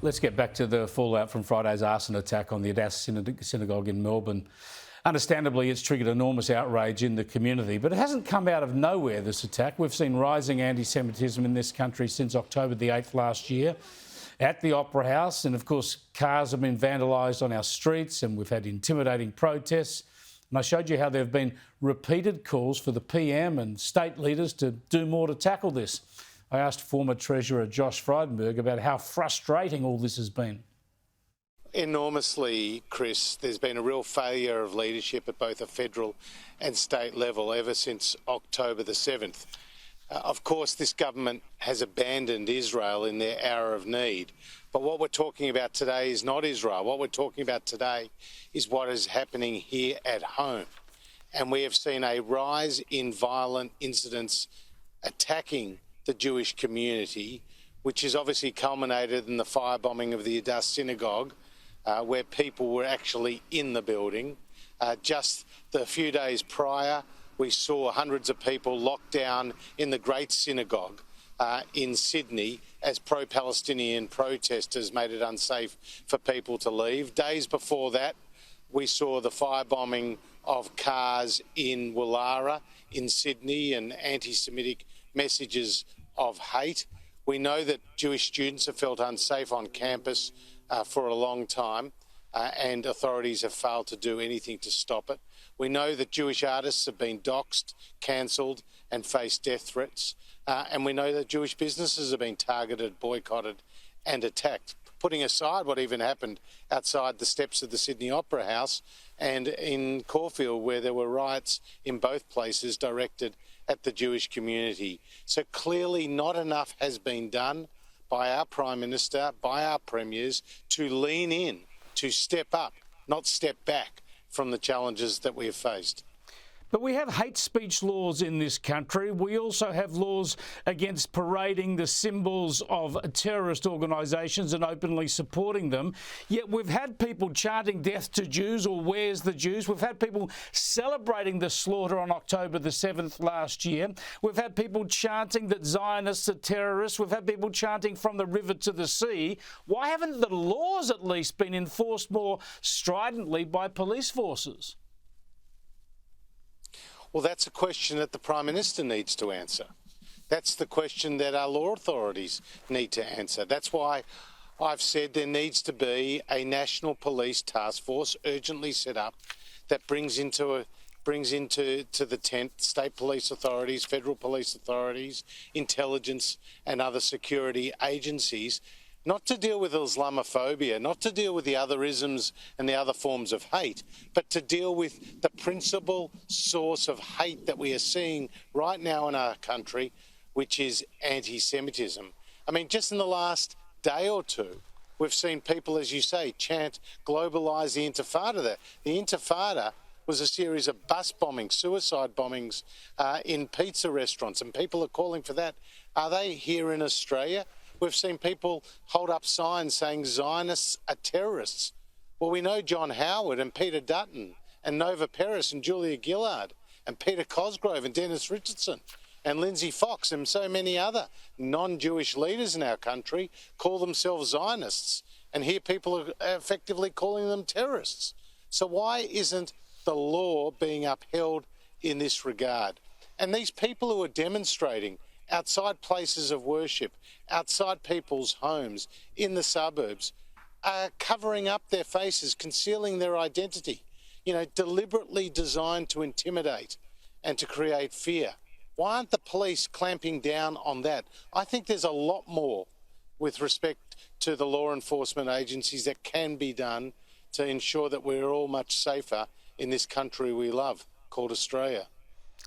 Let's get back to the fallout from Friday's arson attack on the Adass synagogue in Melbourne. Understandably, it's triggered enormous outrage in the community, but it hasn't come out of nowhere, this attack. We've seen rising antisemitism in this country since October the 8th last year at the Opera House. And of course, cars have been vandalised on our streets and we've had intimidating protests. And I showed you how there have been repeated calls for the PM and state leaders to do more to tackle this. I asked former Treasurer Josh Frydenberg about how frustrating all this has been. Enormously, Chris. There's been a real failure of leadership at both a federal and state level ever since October the 7th. Of course, this government has abandoned Israel in their hour of need. But what we're talking about today is not Israel. What we're talking about today is what is happening here at home. And we have seen a rise in violent incidents attacking the Jewish community, which has obviously culminated in the firebombing of the Adass synagogue, where people were actually in the building. Just the few days prior, we saw hundreds of people locked down in the Great Synagogue in Sydney as pro-Palestinian protesters made it unsafe for people to leave. Days before that, we saw the firebombing of cars in Woollahra in Sydney and anti-Semitic messages of hate. We know that Jewish students have felt unsafe on campus for a long time and authorities have failed to do anything to stop it. We know that Jewish artists have been doxxed, cancelled and faced death threats. And we know that Jewish businesses have been targeted, boycotted and attacked. Putting aside what even happened outside the steps of the Sydney Opera House and in Caulfield, where there were riots in both places directed at the Jewish community. So clearly not enough has been done by our Prime Minister, by our premiers, to lean in, to step up, not step back from the challenges that we have faced. But we have hate speech laws in this country. We also have laws against parading the symbols of terrorist organisations and openly supporting them. Yet we've had people chanting death to Jews or where's the Jews. We've had people celebrating the slaughter on October the 7th last year. We've had people chanting that Zionists are terrorists. We've had people chanting from the river to the sea. Why haven't the laws at least been enforced more stridently by police forces? Well, that's a question that the Prime Minister needs to answer. That's the question that our law authorities need to answer. That's why I've said there needs to be a national police task force urgently set up that brings into the tent state police authorities, federal police authorities, intelligence and other security agencies, not to deal with Islamophobia, not to deal with the other isms and the other forms of hate, but to deal with the principal source of hate that we are seeing right now in our country, which is anti-Semitism. I mean, just in the last day or two, we've seen people, as you say, chant, globalise the Intifada. The Intifada was a series of bus bombings, suicide bombings in pizza restaurants, and people are calling for that. Are they here in Australia? We've seen people hold up signs saying Zionists are terrorists. Well, we know John Howard and Peter Dutton and Nova Peris and Julia Gillard and Peter Cosgrove and Dennis Richardson and Lindsay Fox and so many other non-Jewish leaders in our country call themselves Zionists, and here people are effectively calling them terrorists. So why isn't the law being upheld in this regard? And these people who are demonstrating outside places of worship, outside people's homes, in the suburbs, are covering up their faces, concealing their identity, deliberately designed to intimidate and to create fear. Why aren't the police clamping down on that? I think there's a lot more with respect to the law enforcement agencies that can be done to ensure that we're all much safer in this country we love, called Australia.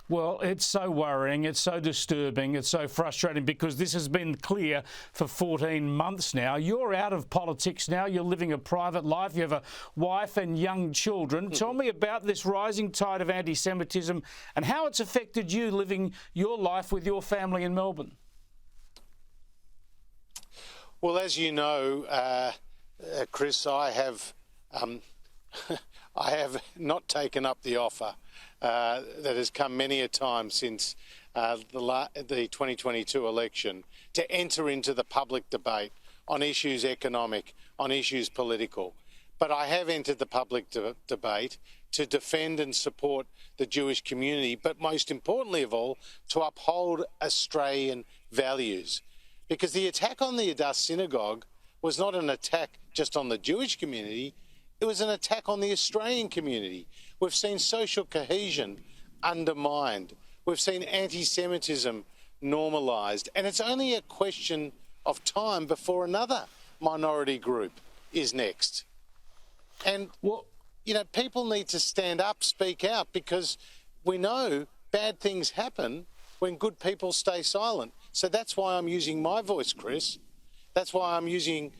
Well, it's so worrying, it's so disturbing, it's so frustrating because this has been clear for 14 months now. You're out of politics now, you're living a private life, you have a wife and young children. Tell me about this rising tide of anti-Semitism and how it's affected you living your life with your family in Melbourne. Well, as you know, Chris, I have not taken up the offer that has come many a time since the 2022 election to enter into the public debate on issues economic, on issues political. But I have entered the public debate to defend and support the Jewish community, but most importantly of all, to uphold Australian values. Because the attack on the Adass synagogue was not an attack just on the Jewish community, it was an attack on the Australian community. We've seen social cohesion undermined. We've seen antisemitism normalised. And it's only a question of time before another minority group is next. And, people need to stand up, speak out, because we know bad things happen when good people stay silent. So that's why I'm using my voice, Chris. That's why I'm using,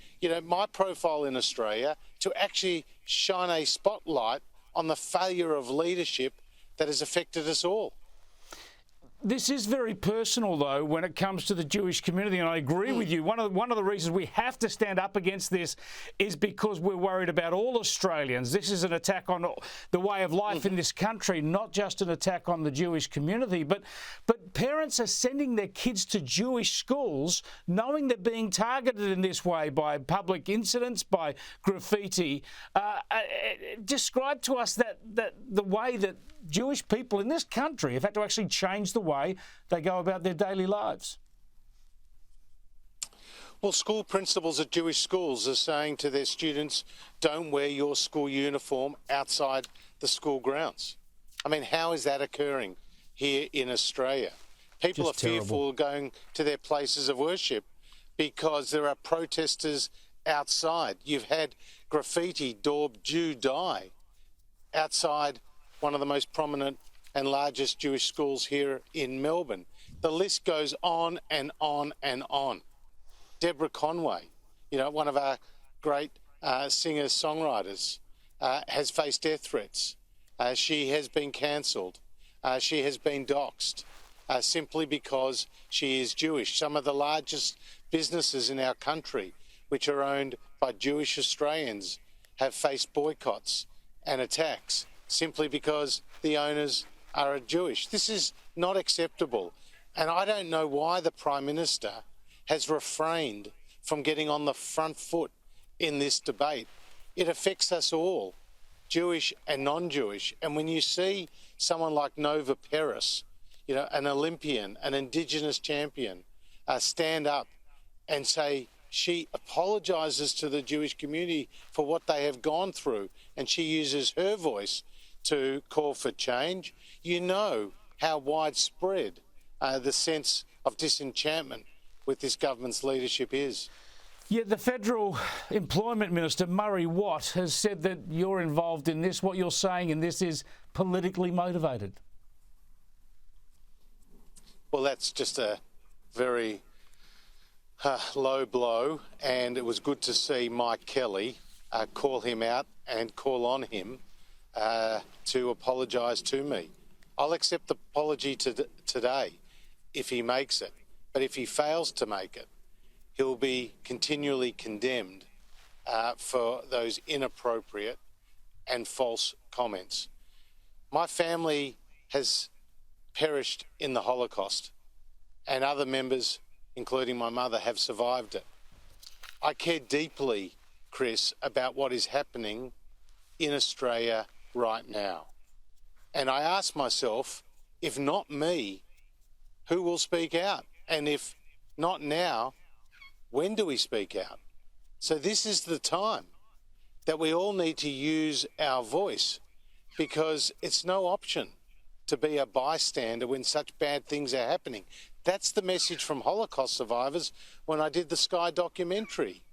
my profile in Australia to actually shine a spotlight on the failure of leadership that has affected us all. This is very personal, though, when it comes to the Jewish community, and I agree with you. One of the reasons we have to stand up against this is because we're worried about all Australians. This is an attack on the way of life in this country, not just an attack on the Jewish community. But parents are sending their kids to Jewish schools knowing they're being targeted in this way by public incidents, by graffiti. Describe to us that the way that Jewish people in this country have had to actually change the way they go about their daily lives. Well, school principals at Jewish schools are saying to their students, don't wear your school uniform outside the school grounds. I mean, how is that occurring here in Australia? People are fearful of going to their places of worship because there are protesters outside. You've had graffiti, daub, Jew, die outside one of the most prominent and largest Jewish schools here in Melbourne. The list goes on and on and on. Deborah Conway, one of our great singers-songwriters, has faced death threats. She has been cancelled. She has been doxxed simply because she is Jewish. Some of the largest businesses in our country, which are owned by Jewish Australians, have faced boycotts and attacks simply because the owners are Jewish. This is not acceptable. And I don't know why the Prime Minister has refrained from getting on the front foot in this debate. It affects us all, Jewish and non-Jewish. And when you see someone like Nova Peris, an Olympian, an Indigenous champion, stand up and say she apologises to the Jewish community for what they have gone through, and she uses her voice to call for change, you know how widespread the sense of disenchantment with this government's leadership is. Yeah, the Federal Employment Minister, Murray Watt, has said that you're involved in this. What you're saying in this is politically motivated. Well, that's just a very low blow, and it was good to see Mike Kelly call him out and call on him to apologise to me. I'll accept the apology today if he makes it, but if he fails to make it, he'll be continually condemned for those inappropriate and false comments. My family has perished in the Holocaust, and other members, including my mother, have survived it. I care deeply, Chris, about what is happening in Australia right now. And I ask myself, if not me, who will speak out? And if not now, when do we speak out? So this is the time that we all need to use our voice, because it's no option to be a bystander when such bad things are happening. That's the message from Holocaust survivors when I did the Sky documentary.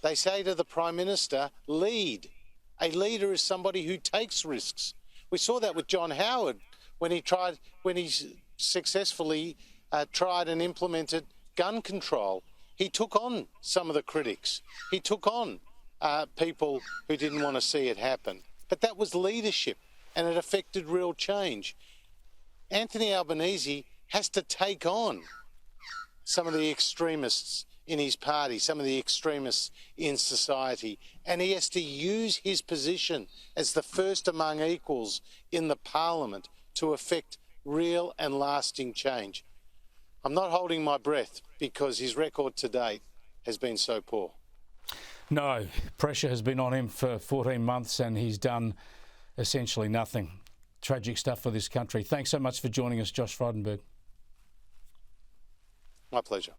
They say to the Prime Minister, lead. A leader is somebody who takes risks. We saw that with John Howard when he successfully tried and implemented gun control. He took on some of the critics. He took on people who didn't want to see it happen. But that was leadership, and it affected real change. Anthony Albanese has to take on some of the extremists in his party, some of the extremists in society, and he has to use his position as the first among equals in the parliament to effect real and lasting change. I'm not holding my breath because his record to date has been so poor. No, pressure has been on him for 14 months and he's done essentially nothing. Tragic stuff for this country. Thanks so much for joining us, Josh Frydenberg. My pleasure.